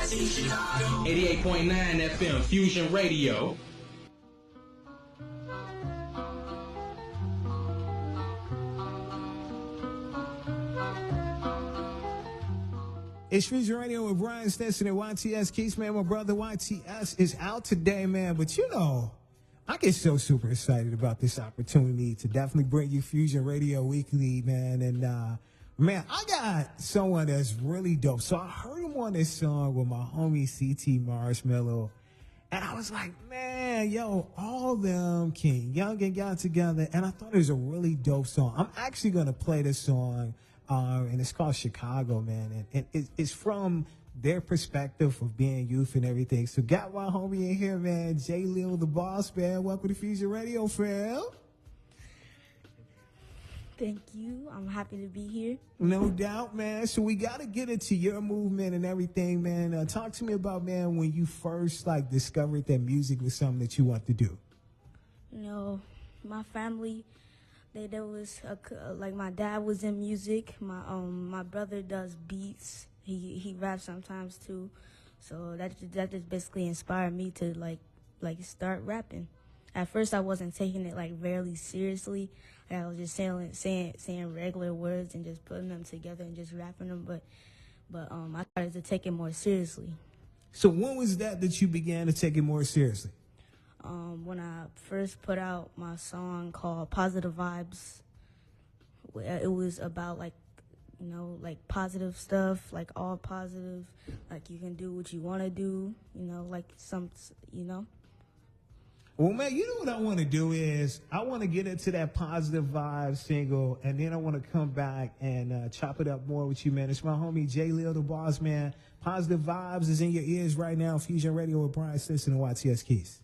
88.9 FM Fusion Radio. It's Fusion Radio with Brian Stetson and YTS Keys, man. My brother YTS is out today, man. But you know, I get so super excited about this opportunity to definitely bring you Fusion Radio Weekly, man. And, man, I got someone that's really dope. So I heard him on this song with my homie CT Marshmallow. And I was like, man, yo, all them King Youngin got together. And I thought it was a really dope song. I'm actually going to play this song. And it's called Chicago, man. And it's from their perspective of being youth and everything. So got my homie in here, man. Leel the boss, man. Welcome to Fusion Radio, fam. Thank you. I'm happy to be here. No doubt, man. So we got to get into your movement and everything, man. Talk to me about, man, when you first, like, discovered that music was something that you want to do. You know, my family... There was like my dad was in music. My brother does beats. He raps sometimes too. So that just basically inspired me to like start rapping. At first I wasn't taking it like very seriously. I was just saying regular words and just putting them together and just rapping them. But I started to take it more seriously. So when was that you began to take it more seriously? When I first put out my song called Positive Vibes, it was about like, you know, like positive stuff, like all positive, like you can do what you want to do, you know, like you know. Well, man, you know what I want to do is I want to get into that Positive Vibes single, and then I want to come back and chop it up more with you, man. It's my homie Leel the boss, man. Positive Vibes is in your ears right now. Fusion Radio with Brian Stetson and YTS Keys.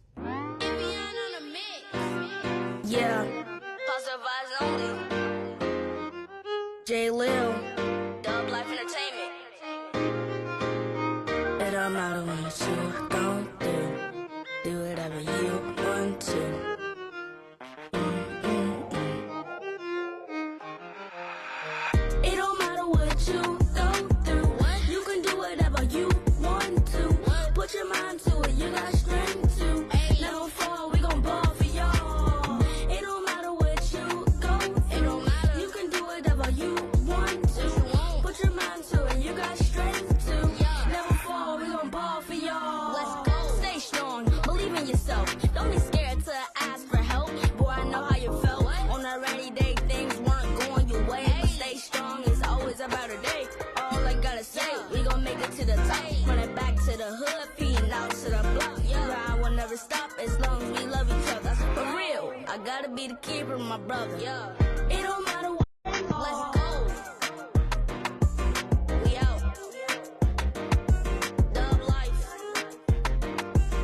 Yeah, positive vibes only. Leel, Dub Life Entertainment. It don't matter what you don't do whatever you want to. It don't matter what you don't do. You can do whatever you want to. Put your mind to it, you got strength to. Never fall, we gon' ball for y'all. Don't be scared to ask for help. Boy, I know how you felt. On a rainy day, things weren't going your way. But stay strong, it's always about a day. All I gotta say, we gon' make it to the top. Running back to the hood, feeding out to the block. I will never stop as long as we love each other. For real, I gotta be the keeper, my brother. It don't matter what. Let's go. We out. Dub life.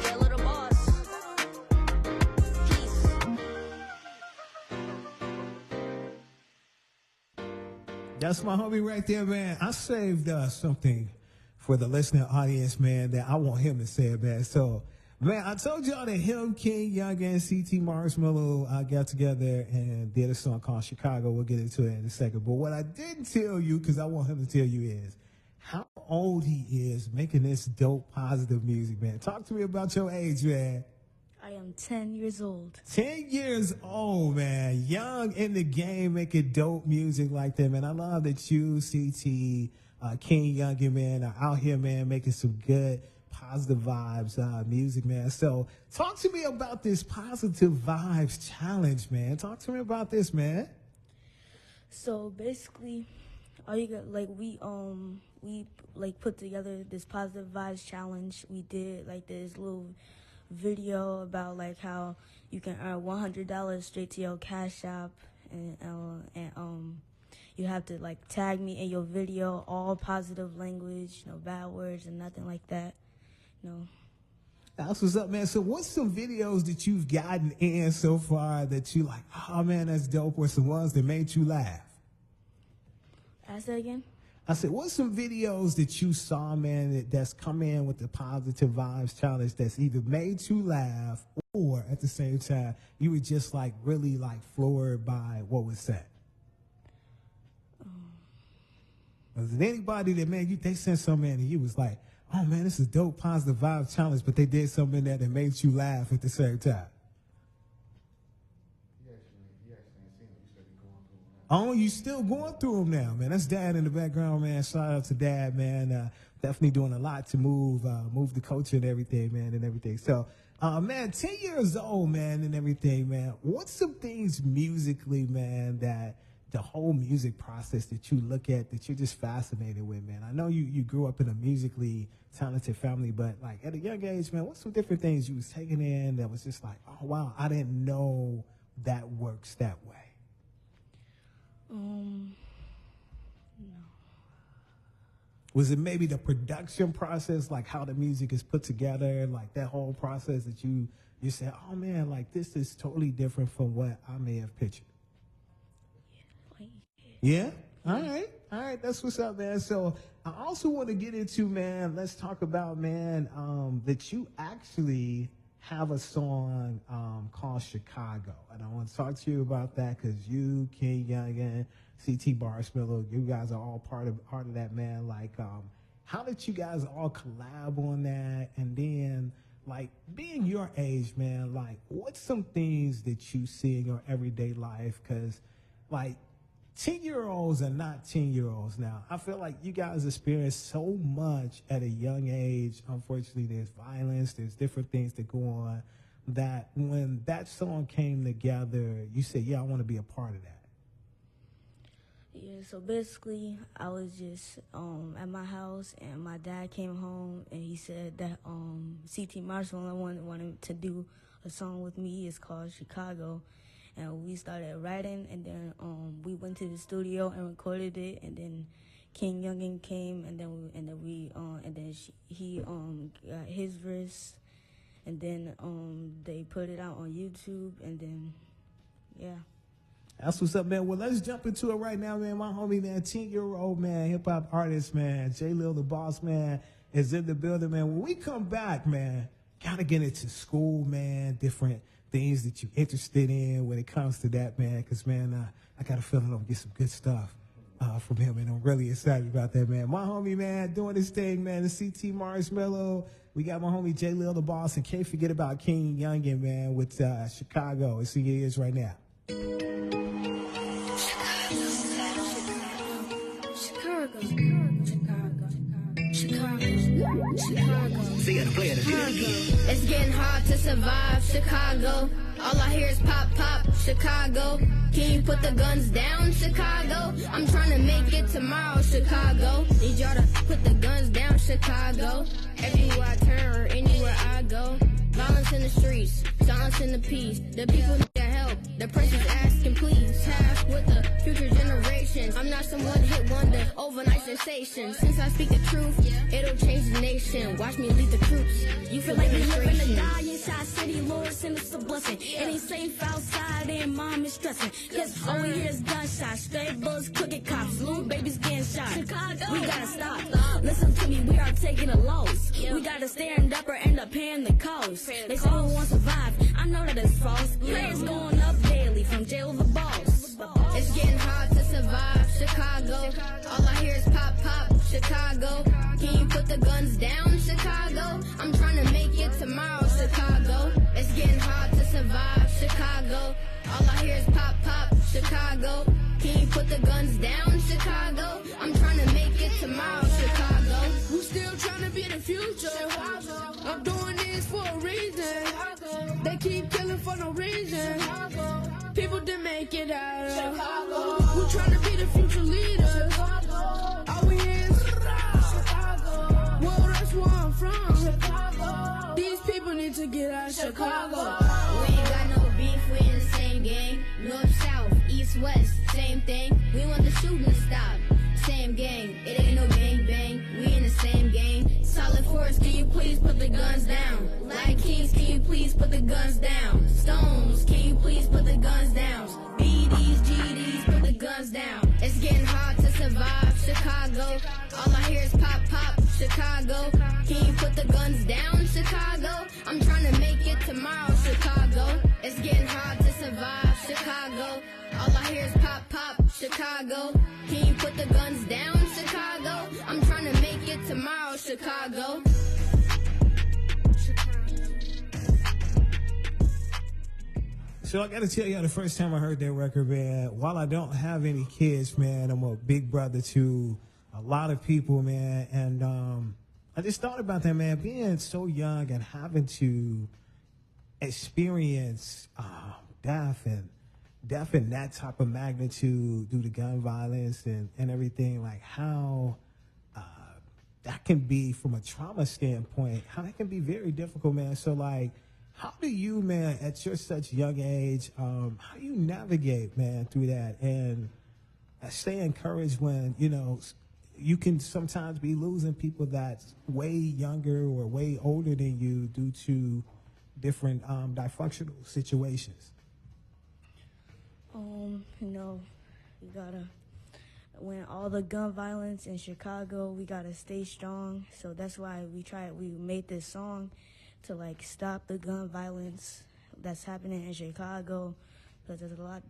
Yeah, little boss. That's my homie right there, man. I saved something for the listening audience, man, that I want him to say it, man. So, man, I told y'all that him, King Young, and CT Marshmallow got together and did a song called Chicago. We'll get into it in a second. But what I didn't tell you, because I want him to tell you, is how old he is making this dope, positive music, man. Talk to me about your age, man. I am 10 years old. 10 years old, man. Young in the game, making dope music like that, man. I love that you, CT, King Youngin, man, are out here, man, making some good, positive vibes music, man. So talk to me about this Positive Vibes Challenge, man. Talk to me about this, man. So basically, all you got, like, we like put together this Positive Vibes Challenge. We did like this little video about like how you can earn $100 straight to your Cash App, and you have to like tag me in your video, all positive language, no bad words and nothing like that. No. That's what's up, man. So what's some videos that you've gotten in so far that you like, oh man, that's dope, or some ones that made you laugh? Ask that again? I said, what's some videos that you saw, man, that's come in with the Positive Vibes Challenge that's either made you laugh or at the same time you were just like really like floored by what was said? Was it anybody that, man, they sent something in and you was like, oh man, this is dope, positive vibe challenge, but they did something in there that made you laugh at the same time? Oh, you still going through them now, man. That's Dad in the background, man. Shout out to Dad, man. Definitely doing a lot to move the culture and everything, man, and everything. So, man, 10 years old, man, and everything, man. What's some things musically, man, that the whole music process that you look at that you're just fascinated with, man? I know you grew up in a musically talented family, but like at a young age, man, what's some different things you was taking in that was just like, oh wow, I didn't know that works that way? No. Was it maybe the production process, like how the music is put together, like that whole process that you said, oh man, like this is totally different from what I may have pictured? Yeah? All right, that's what's up, man. So I also want to get into, man, let's talk about, man, that you actually have a song called Chicago. And I want to talk to you about that because you, King Youngin, CT Marshmallow, you guys are all part of that, man. Like, how did you guys all collab on that? And then, like, being your age, man, like, what's some things that you see in your everyday life? Because, like, 10-year-olds are not 10-year-olds now. I feel like you guys experience so much at a young age. Unfortunately, there's violence, there's different things that go on, that when that song came together, you said, yeah, I want to be a part of that. Yeah, so basically, I was just at my house, and my dad came home, and he said that CT Marshall wanted to do a song with me. It's called Chicago. And we started writing, and then we went to the studio and recorded it, and then King Youngin came, and then he got his verse, and then they put it out on YouTube, and then yeah. That's what's up, man. Well, let's jump into it right now, man. My homie, man, 10-year-old, man, hip-hop artist, man, Leel the Boss, man, is in the building, man. When we come back, man, gotta get into school, man, different things that you're interested in when it comes to that, man, because, man, I got a feeling I'm going to get some good stuff from him, and I'm really excited about that, man. My homie, man, doing this thing, man, the CT Marshmallow. We got my homie Leel the Boss, and can't forget about King Youngin, man, with Chicago. It's in your ears right now. It's getting hard to survive, Chicago. All I hear is pop, pop, Chicago. Can you put the guns down, Chicago? I'm trying to make it tomorrow, Chicago. Need y'all to put the guns down, Chicago. Everywhere I turn, anywhere I go. Violence in the streets, silence in the peace. The people need their help, the press is asking please. Half with the future generations. I'm not some one-hit wonder, overnight sensation. Since I speak the truth, it'll change the nation. Watch me lead the troops. You feel like we living to die inside city, Lord send us a blessing. It ain't safe outside and mom is stressing. Cause all we hear is gunshots, stray bullets, crooked cops, little babies getting shot. Chicago, we gotta stop. Listen to me, we are taking a loss. We gotta stand up or end up paying the cost. They say we won't survive, I know that it's false. Players going up daily from jail the boss. It's getting hard to survive, Chicago. All I hear is pop, pop, Chicago. Can you put the guns down, Chicago? I'm trying to make it tomorrow, Chicago. It's getting hard to survive, Chicago. All I hear is pop, pop, Chicago. Can you put the guns down, Chicago? I'm trying to make it tomorrow, Chicago. We still trying to be the future. I'm doing this for a reason. They keep killing for no reason. People didn't make it out of. We trying to be the future leaders. All we hear is Chicago. Well, that's where I'm from. These people need to get out of Chicago. We ain't got no beef, we in the same gang. North, south, east, west, same thing. We want the shooting to stop. Same gang, it ain't no gang bang. We in the same gang. Solid force, can you please put the guns down? Like Kings, can you please put the guns down? Stones, can you please put the guns down? BDs, GDs, put the guns down. It's getting hard to survive, Chicago. All I hear is pop, pop, Chicago. Can you put the guns down, Chicago? I'm trying to make it tomorrow, Chicago. It's getting hard to survive, Chicago. All I hear is pop, pop, Chicago. Can you put the guns down, Chicago? I'm trying to make it tomorrow, Chicago. Chicago. So I got to tell you, the first time I heard that record, man, while I don't have any kids, man, I'm a big brother to a lot of people, man. And I just thought about that, man, being so young and having to experience death in that type of magnitude due to gun violence and everything, like how that can be from a trauma standpoint, how that can be very difficult, man. So, like, how do you, man, at your such young age, how do you navigate, man, through that and stay encouraged when, you know, you can sometimes be losing people that's way younger or way older than you due to different dysfunctional situations? You know, we gotta, when all the gun violence in Chicago, we gotta stay strong. So that's why we made this song to, like, stop the gun violence that's happening in Chicago, because there's a lot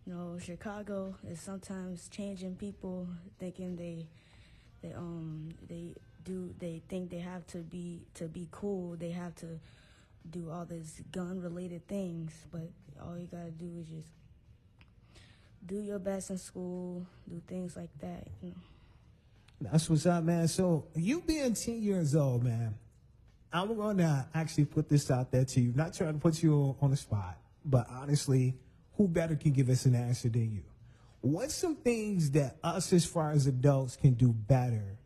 you know, Chicago is sometimes changing people thinking they think they have to be cool, they have to do all these gun related things, but all you gotta do is just do your best in school, do things like that, you know. That's what's up, man. So you being 10 years old, man, I'm going to actually put this out there to you. Not trying to put you on the spot, but honestly, who better can give us an answer than you? What's some things that us as far as adults can do better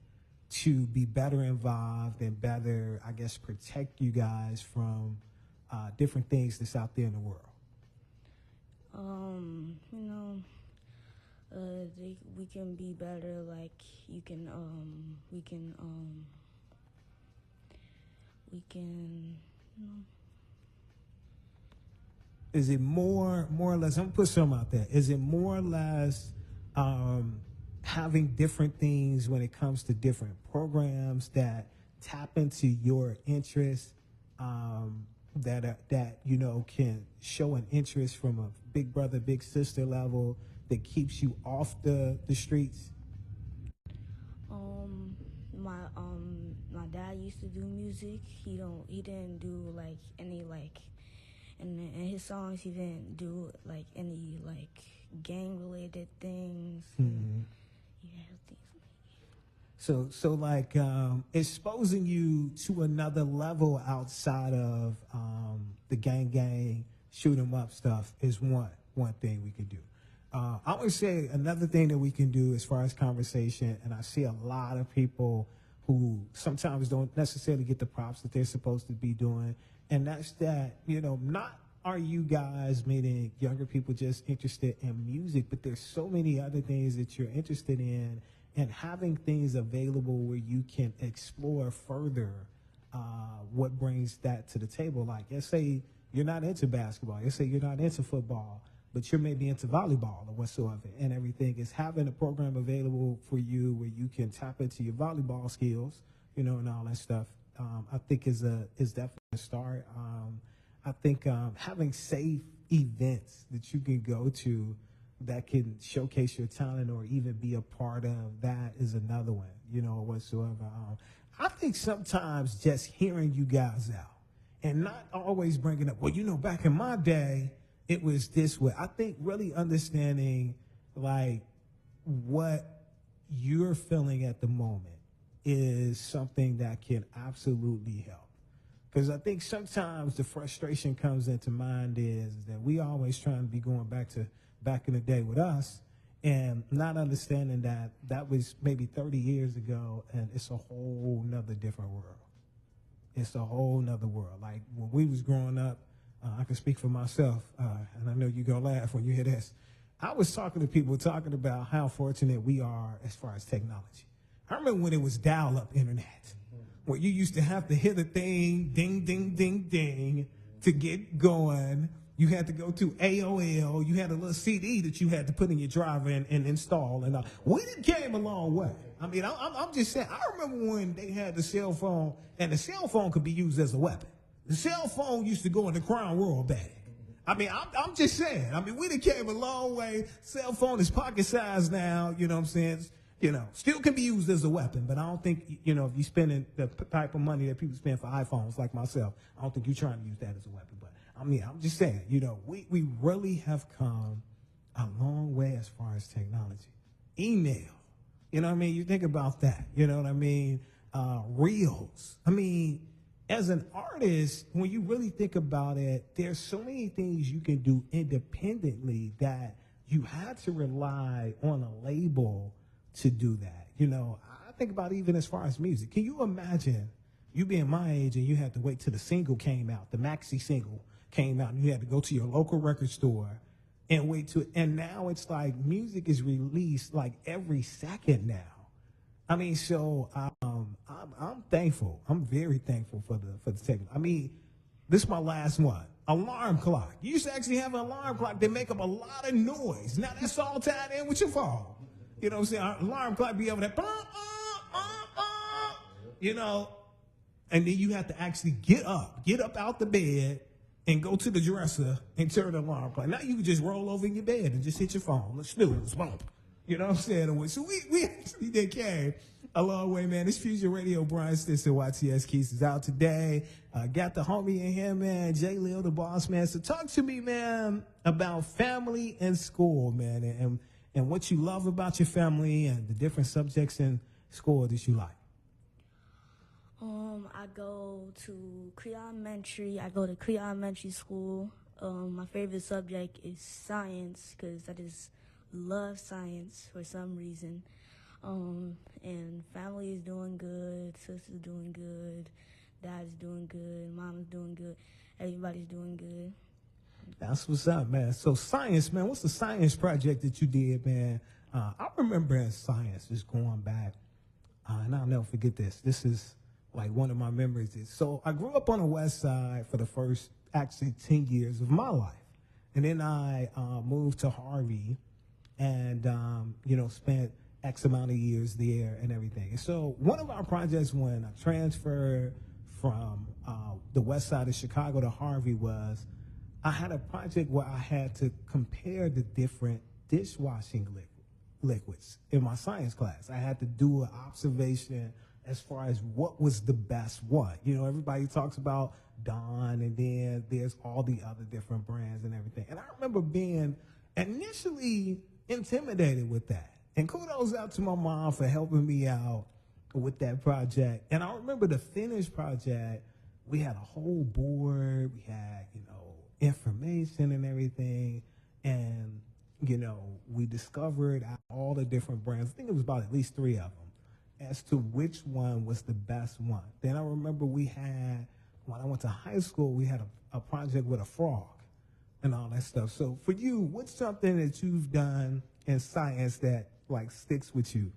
to be better involved and better, I guess, protect you guys from different things that's out there in the world? You know, we can be better. Like, we can, you know. Is it more or less, I'm gonna put some out there, is it more or less having different things when it comes to different programs that tap into your interests, that you know can show an interest from a big brother, big sister level that keeps you off the streets? My dad used to do music. He didn't do like any like, in his songs he didn't do like any like gang related things. Mm-hmm. Yeah, things like that. So like exposing you to another level outside of the gang shoot 'em up stuff is one thing we could do. I would say another thing that we can do as far as conversation, and I see a lot of people who sometimes don't necessarily get the props that they're supposed to be doing, and that's that, you know, not are you guys, meaning younger people, just interested in music, but there's so many other things that you're interested in, and having things available where you can explore further what brings that to the table. Like, let's say you're not into basketball, let's say you're not into football, but you're maybe into volleyball or whatsoever, and everything is having a program available for you where you can tap into your volleyball skills, you know, and all that stuff. I think is definitely a start. I think having safe events that you can go to that can showcase your talent or even be a part of that is another one, you know, whatsoever. I think sometimes just hearing you guys out and not always bringing up, well, you know, back in my day, it was this way. I think really understanding like what you're feeling at the moment is something that can absolutely help. Because I think sometimes the frustration comes into mind is that we always trying to be going back in the day with us and not understanding that that was maybe 30 years ago and it's a whole nother different world. It's a whole nother world. Like when we was growing up, I can speak for myself, and I know you're going to laugh when you hear this. I was talking to people talking about how fortunate we are as far as technology. I remember when it was dial-up internet, where you used to have to hit a thing, ding, ding, ding, ding, to get going. You had to go to AOL. You had a little CD that you had to put in your driver and install. And we came a long way. I mean, I'm just saying, I remember when they had the cell phone, and the cell phone could be used as a weapon. The cell phone used to go in the Crown Royal bag. I mean, I'm just saying. I mean, we done came a long way. Cell phone is pocket size now, you know what I'm saying? Still can be used as a weapon, but I don't think, if you're spending the type of money that people spend for iPhones like myself, I don't think you're trying to use that as a weapon. But I'm just saying, we really have come a long way as far as technology. Email, you think about that, Reels. As an artist, when you really think about it, there's so many things you can do independently that you had to rely on a label to do that. I think about even as far as music. Can you imagine you being my age and you had to wait till the single came out, the maxi single came out, and you had to go to your local record store and wait to it. And now it's like music is released like every second now. So I'm thankful. I'm very thankful for the technology. This is my last one. Alarm clock. You used to actually have an alarm clock that make up a lot of noise. Now that's all tied in with your phone. You know what I'm saying? Our alarm clock be over there, and then you have to actually get up out the bed and go to the dresser and turn the alarm clock. Now you can just roll over in your bed and just hit your phone. Let's snooze, boom. You know what I'm saying? So we actually did carry a long way, man. This Fusion Radio, Brian Stinson, YTS Keys is out today. Got the homie in here, man, Leel, the boss, man. So talk to me, man, about family and school, man, and what you love about your family and the different subjects in school that you like. I go to Cree Elementary School. My favorite subject is science because I just love science for some reason. And family is doing good, sister's doing good, dad's doing good, mom's doing good, everybody's doing good. That's what's up, man. So science, man, what's the science project that you did, man? I remember in science, just going back, and I'll never forget this. This is like one of my memories. So I grew up on the west side for the first, actually, 10 years of my life. And then I moved to Harvey and, spent X amount of years there and everything. And so one of our projects when I transferred from the west side of Chicago to Harvey was I had a project where I had to compare the different dishwashing liquids in my science class. I had to do an observation as far as what was the best one. Everybody talks about Dawn, and then there's all the other different brands and everything. And I remember being initially intimidated with that. And kudos out to my mom for helping me out with that project. And I remember the finished project, we had a whole board, we had, information and everything. And, we discovered all the different brands. I think it was about at least 3 of them as to which one was the best one. Then I remember when I went to high school, we had a project with a frog and all that stuff. So for you, what's something that you've done in science that sticks with you?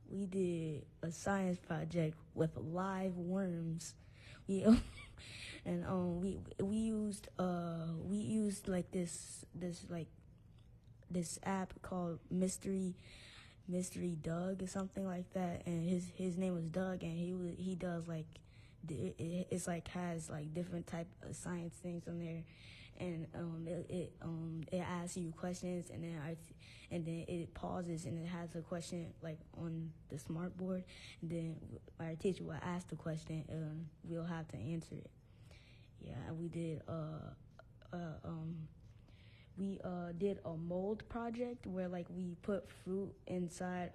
We did a science project with live worms. We used this app called Mystery Doug or something like that, and his name was Doug, and he does it's has different type of science things on there, and it asks you questions, and then it pauses and it has a question on the smart board, and then our teacher will ask the question and we'll have to answer it. Yeah, we did did a mold project where we put fruit inside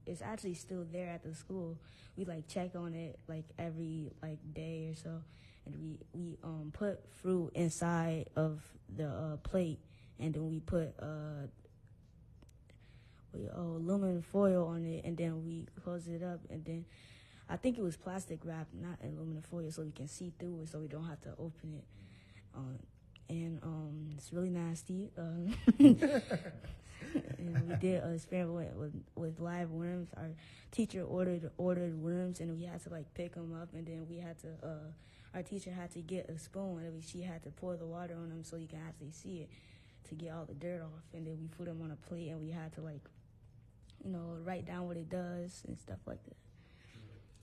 it's actually still there at the school. We check on it every day or so, and we put fruit inside of the plate, and then we put aluminum foil on it, and then we close it up, and then I think it was plastic wrap, not aluminum foil, so we can see through it, so we don't have to open it. And it's really nasty. And we did an experiment with live worms. Our teacher ordered worms, and we had to pick them up, and then we had to. Our teacher had to get a spoon, and she had to pour the water on them so you can actually see it to get all the dirt off. And then we put them on a plate, and we had to write down what it does and stuff like that.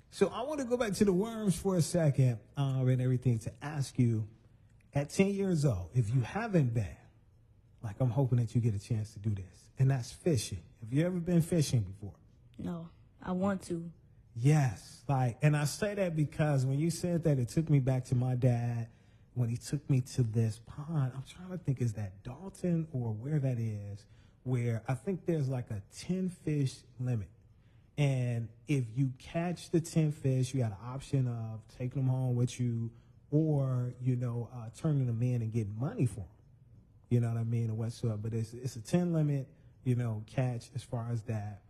So I want to go back to the worms for a second and everything to ask you, at 10 years old, if you haven't been, Like, I'm hoping that you get a chance to do this. And that's fishing. Have you ever been fishing before? No, I want to. Yes. Like, and I say that because when you said that, it took me back to my dad when he took me to this pond. I'm trying to think, is that Dalton or where that is, where I think there's like a 10 fish limit. And if you catch the 10 fish, you got an option of taking them home with you or, turning them in and getting money for them. You know what I mean? Or whatsoever. But it's a 10 limit, catch as far as that.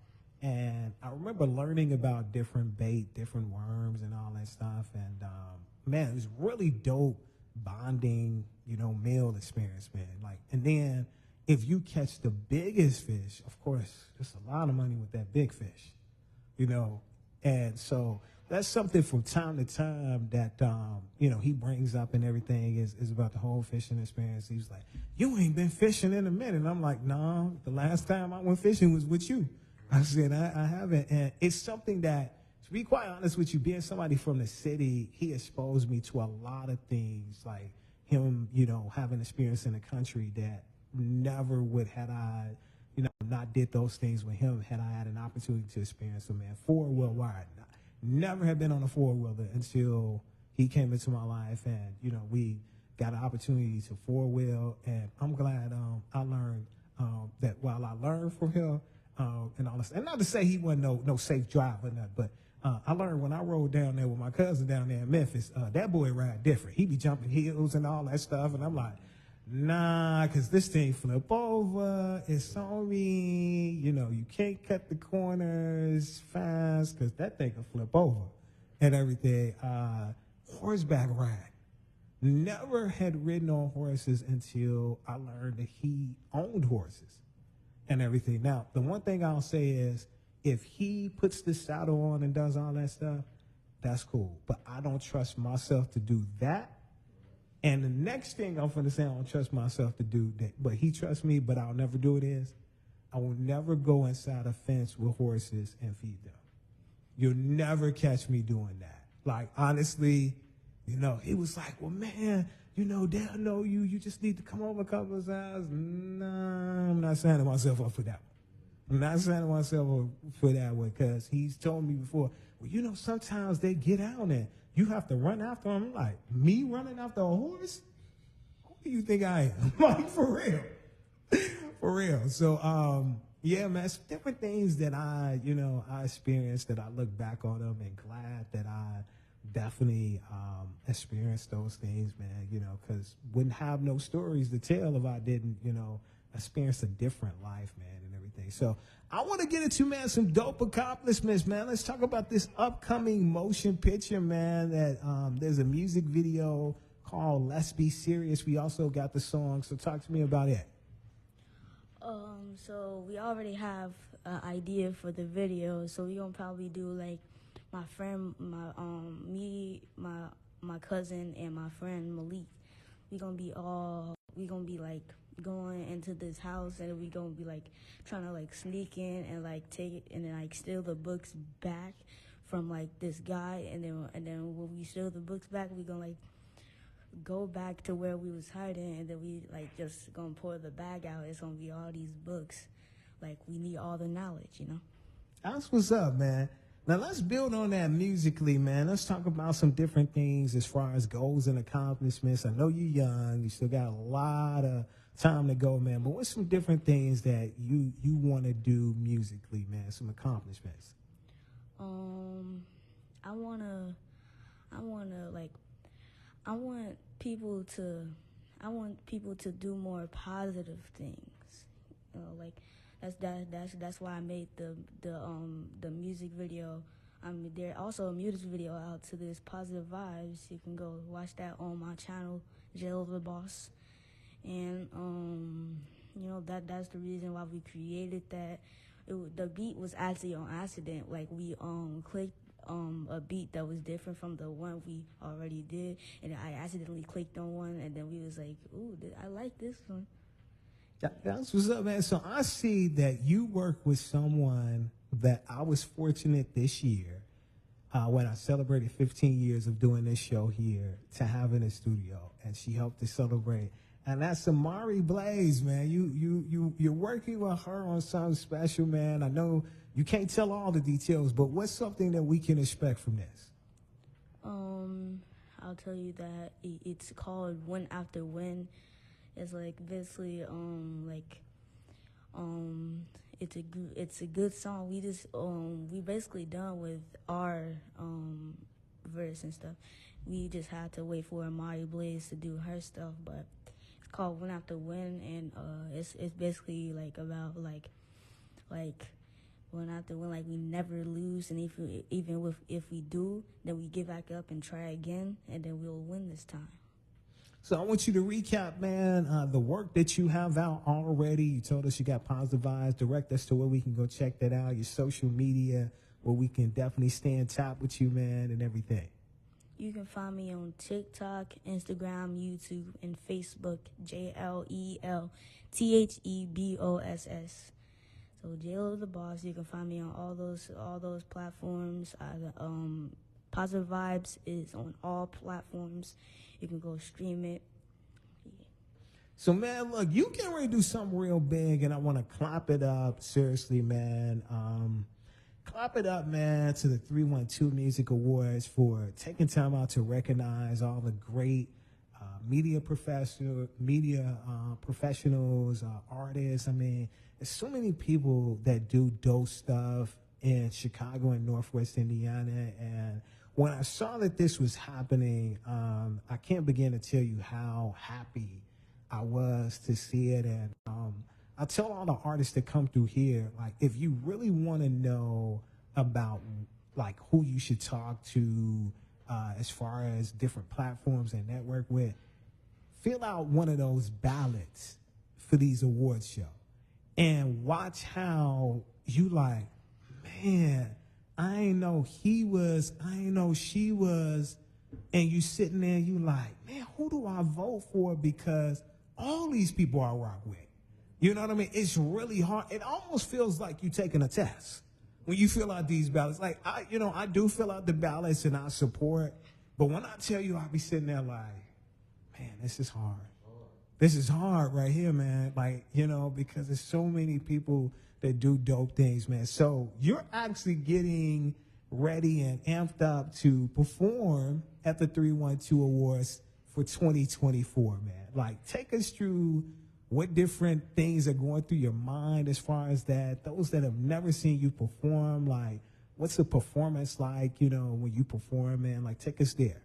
And I remember learning about different bait, different worms and all that stuff. And, man, it was really dope bonding, meal experience, man. Like, and then if you catch the biggest fish, of course, there's a lot of money with that big fish, And so that's something from time to time that, he brings up and everything is about the whole fishing experience. He's like, you ain't been fishing in a minute. And I'm like, no, the last time I went fishing was with you. I said, I haven't. And it's something that, to be quite honest with you, being somebody from the city, he exposed me to a lot of things, like him, having experience in the country that never would had I, not did those things with him had I had an opportunity to experience them, man. Four-wheel ride. Never had been on a four-wheeler until he came into my life, and, we got an opportunity to four-wheel, and I'm glad I learned that while I learned from him, and all this, and not to say he wasn't no safe driver or nothing, but I learned when I rode down there with my cousin down there in Memphis, that boy ride different. He be jumping hills and all that stuff, and I'm like, nah, because this thing flip over. It's on me. You can't cut the corners fast because that thing can flip over and everything. Horseback ride. Never had ridden on horses until I learned that he owned horses and everything. Now, the one thing I'll say is if he puts the saddle on and does all that stuff, that's cool. But I don't trust myself to do that. And the next thing I'm going to say I don't trust myself to do, that, but he trusts me, but I'll never do it, is I will never go inside a fence with horses and feed them. You'll never catch me doing that. Like, honestly, he was like, well, man, Dad, know you. You just need to come over a couple of times. Nah, I'm not signing myself up for that one. I'm not signing myself up for that one because he's told me before, well, sometimes they get out and you have to run after them. I'm like, me running after a horse? Who do you think I am? Like, for real. For real. So, yeah, man, it's different things that I experienced that I look back on them and glad that I definitely experienced those things, man, because wouldn't have no stories to tell if I didn't, experience a different life, man, and everything. So I want to get into, man, some dope accomplishments, man. Let's talk about this upcoming motion picture, man, that there's a music video called Let's Be Serious. We also got the song, so talk to me about it. So we already have an idea for the video, so we're gonna probably do like my friend, my cousin and my friend Malik. We gonna be like going into this house, and we gonna be like trying to like sneak in and like take it and then like steal the books back from like this guy, and then when we steal the books back, we gonna like go back to where we was hiding, and then we like just gonna pour the bag out. It's gonna be all these books. Like, we need all the knowledge, That's what's up, man. Now let's build on that musically, man. Let's talk about some different things as far as goals and accomplishments. I know you're young, you still got a lot of time to go, man, but what's some different things that you want to do musically, man, some accomplishments? I want people to do more positive things. That's why I made the music video. There also a music video out to this Positive Vibes. You can go watch that on my channel, Jail the Boss. And that's the reason why we created that. The beat was actually on accident. Like, we clicked a beat that was different from the one we already did, and I accidentally clicked on one, and then we was like, ooh, I like this one. That's what's up, man. So I see that you work with someone that I was fortunate this year when I celebrated 15 years of doing this show here to have in the studio, and she helped to celebrate. And that's Amari Blaze, man. You're working with her on something special, man. I know you can't tell all the details, but what's something that we can expect from this? I'll tell you that it's called Win After Win. It's like basically it's a good song. We basically done with our verse and stuff. We just had to wait for Amari Blaze to do her stuff, but it's called Win After Win, and it's basically like about like win after win, like we never lose, and if we do, then we get back up and try again, and then we'll win this time. So I want you to recap, man, the work that you have out already. You told us you got Positive Vibes. Direct us to where we can go check that out, your social media, where we can definitely stay in top with you, man, and everything. You can find me on TikTok, Instagram, YouTube, and Facebook, JLELTHEBOSS. So Leel the Boss. You can find me on all those platforms. Positive Vibes is on all platforms. You can go stream it. Yeah. So, man, look, you getting ready to do something real big, and I want to clap it up, seriously, man. Clap it up, man, to the 312 Music Awards for taking time out to recognize all the great media professionals, artists. I mean, there's so many people that do dope stuff in Chicago and Northwest Indiana. And when I saw that this was happening, I can't begin to tell you how happy I was to see it. And I tell all the artists that come through here, like, if you really want to know about like who you should talk to as far as different platforms and network with, fill out one of those ballots for these awards show and watch how you like, man, I ain't know he was, I ain't know she was, and you sitting there, you like, man, who do I vote for? Because all these people I rock with. You know what I mean? It's really hard. It almost feels like you taking a test when you fill out these ballots. Like, I do fill out the ballots and I support, but when I tell you, I'll be sitting there like, man, this is hard. This is hard right here, man. Like, because there's so many people that do dope things, man. So you're actually getting ready and amped up to perform at the 312 Awards for 2024, man. Like, take us through what different things are going through your mind as far as that. Those that have never seen you perform, like, what's the performance like, when you perform, man? Like, take us there.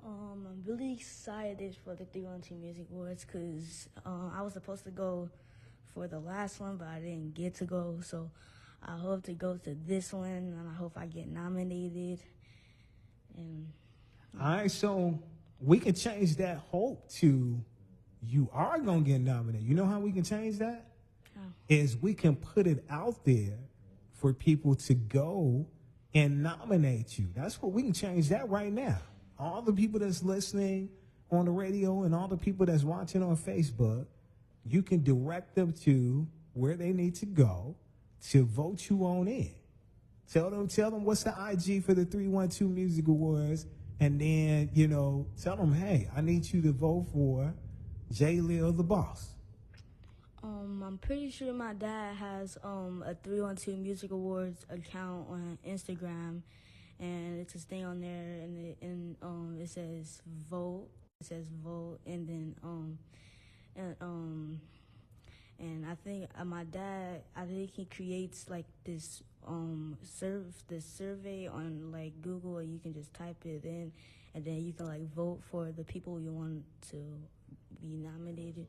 I'm really excited for the 312 Music Awards because I was supposed to go for the last one, but I didn't get to go. So I hope to go to this one, and I hope I get nominated. And all right, so we can change that hope to you are going to get nominated. You know how we can change that? How? Is we can put it out there for people to go and nominate you. That's what we can change that right now. All the people that's listening on the radio and all the people that's watching on Facebook, you can direct them to where they need to go to vote you on in. Tell them what's the IG for the 312 Music Awards, and then, tell them, hey, I need you to vote for Leel the Boss. I'm pretty sure my dad has a 312 Music Awards account on Instagram, and it's a thing on there, and it says vote. It says vote, and then and I think my dad, I think he creates like this survey on like Google, and you can just type it in, and then you can like vote for the people you want to be nominated.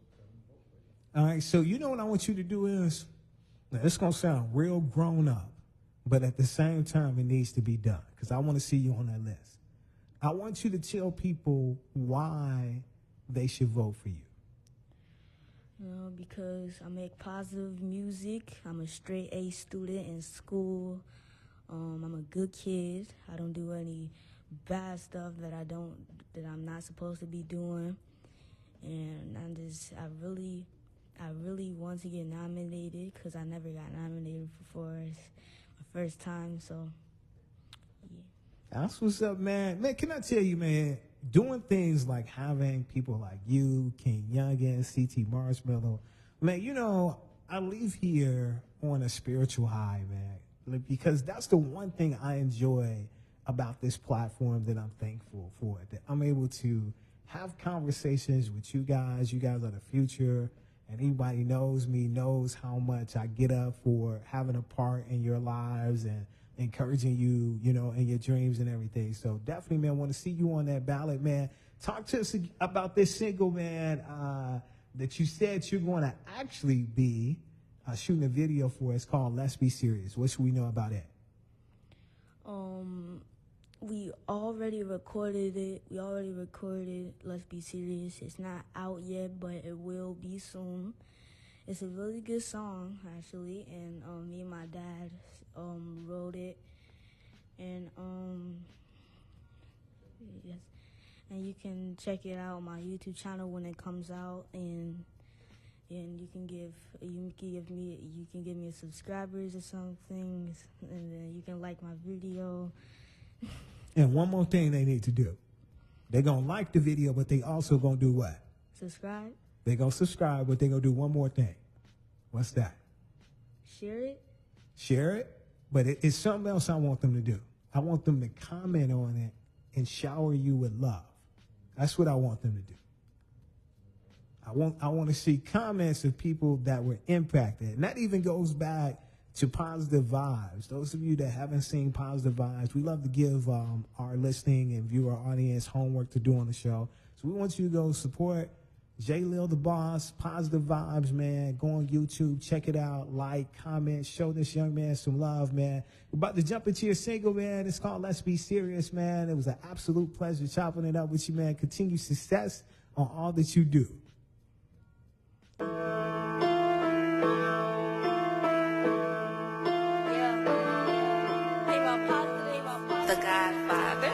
All right, so what I want you to do is, now it's going to sound real grown up, but at the same time, it needs to be done because I want to see you on that list. I want you to tell people why they should vote for you. Because I make positive music. I'm a straight A student in school. I'm a good kid. I don't do any bad stuff that I'm not supposed to be doing. And I really want to get nominated because I never got nominated before. It's my first time, so yeah. That's what's up, man. Man, can I tell you, man, doing things like having people like you, King Youngin, CT Marshmallow, man, you know, I leave here on a spiritual high, man, like, because that's the one thing I enjoy about this platform that I'm thankful for, that I'm able to have conversations with you guys. You guys are the future, and anybody knows me knows how much I get up for having a part in your lives and encouraging you, you know, in your dreams and everything. So definitely, man, want to see you on that ballot, man. Talk to us about this single, man, that you said you're going to actually be shooting a video for. It's called Let's Be Serious. What should we know about it? We already recorded it. We already recorded Let's Be Serious. It's not out yet, but it will be soon. It's a really good song, actually, and me and my dad wrote it. And yes, and you can check it out on my YouTube channel when it comes out, and you can give me subscribers or something, and then you can like my video. And one more thing they need to do. They're going to like the video, but they also going to do what? Subscribe. They're going to subscribe, but they're going to do one more thing. What's that? Share it. Share it, but it's something else I want them to do. I want them to comment on it and shower you with love. That's what I want them to do. I want to see comments of people that were impacted. And that even goes back to Positive Vibes. Those of you that haven't seen Positive Vibes, we love to give our listening and viewer audience homework to do on the show. So we want you to go support Leel the Boss, Positive Vibes, man. Go on YouTube, check it out, like, comment, show this young man some love, man. We're about to jump into your single, man. It's called Let's Be Serious, man. It was an absolute pleasure chopping it up with you, man. Continue success on all that you do. The Godfather.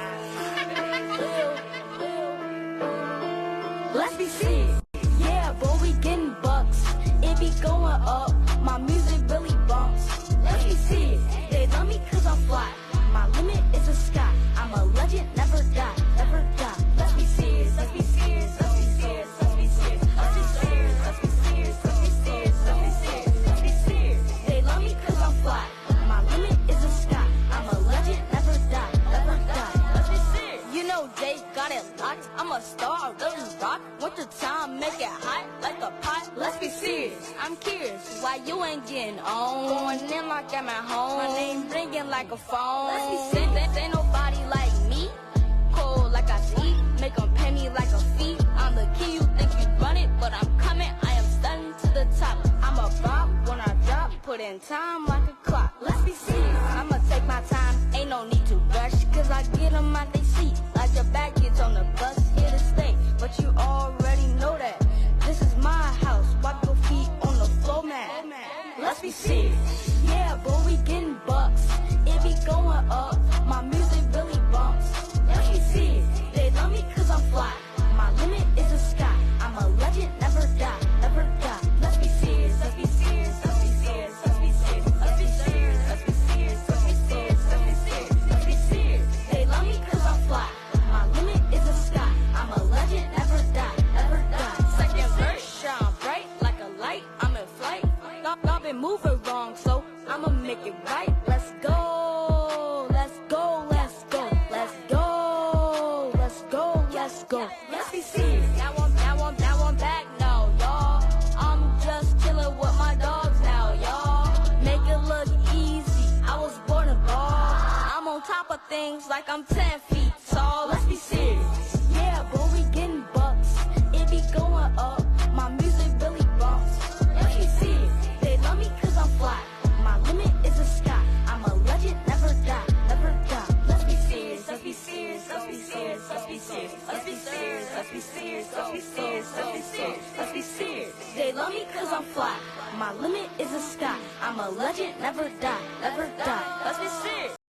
Let's be serious. Yeah, boy, we getting bucks. It be going up. My music really bumps. Let's be serious. They love me cause I'm fly. My limit is the sky. I'm a legend, never die, never die. Let's be serious. Let's be serious. Let's be serious. Let's be serious. Let's be serious. Let's be serious. Let's be serious. Let's be serious. Let's be serious. They love me cause I'm fly. My limit is the sky. I'm a legend, never die, never die. Let's be serious. You know Jay got it locked. I'm a star, I really rock. Winter time, make it hot like a pot. Let's be serious. I'm curious why you ain't getting on. Going in like I'm at home. My name ringing like a phone. Let's be serious. Ain't nobody like me. Cold like I see. Make them pay me like a fee. I'm the key, you think you run it, but I'm coming. I am stunning to the top. I'm a bop when I drop. Put in time like a clock. Let's be serious. I'ma take my time. Ain't no need to rush. Cause I get them out they seat. Like your baggage on the bus. Here to stay. But you already know that. This is my house. Wipe your feet on the floor mat. Let's be serious. Yeah, boy, we getting bucks. It be going up. My music really bumps. Let's be serious. They love me cause I'm fly. My limit is the sky. I'm a legend, never die, never die. Let's be serious. Let's be serious. Let's be serious. Let's be serious. Let's be serious. Let's be serious. Let's be serious. Let's be serious. Let's be serious. They love me cause I'm fly. My limit is the sky. I'm a legend, never die, never die. Second verse, shine bright like a light. I'm in flight. I've been moving wrong, so I'ma make it right. Let's go. Let's go. Let's go. Let's go. Let's go. Let's go. Let's be serious. Now I'm back now, y'all. I'm just chilling with my dogs now, y'all. Make it look easy. I was born a ball. I'm on top of things like I'm 10 feet tall. Let's be serious. Yeah, boy, we getting bucks. It be going up. My music really bumps. Let's be serious. They love me cause I'm fly. My limit is the sky. I'm a legend, never die, never die. Let's be serious. Let's be serious. Let's be serious. Let's be serious. Let's be serious. Let's be serious. Let's be serious. Let's be serious. Let's be serious. They love me cause I'm fly. My limit is the sky. I'm a legend, never die, never die. Let's be serious.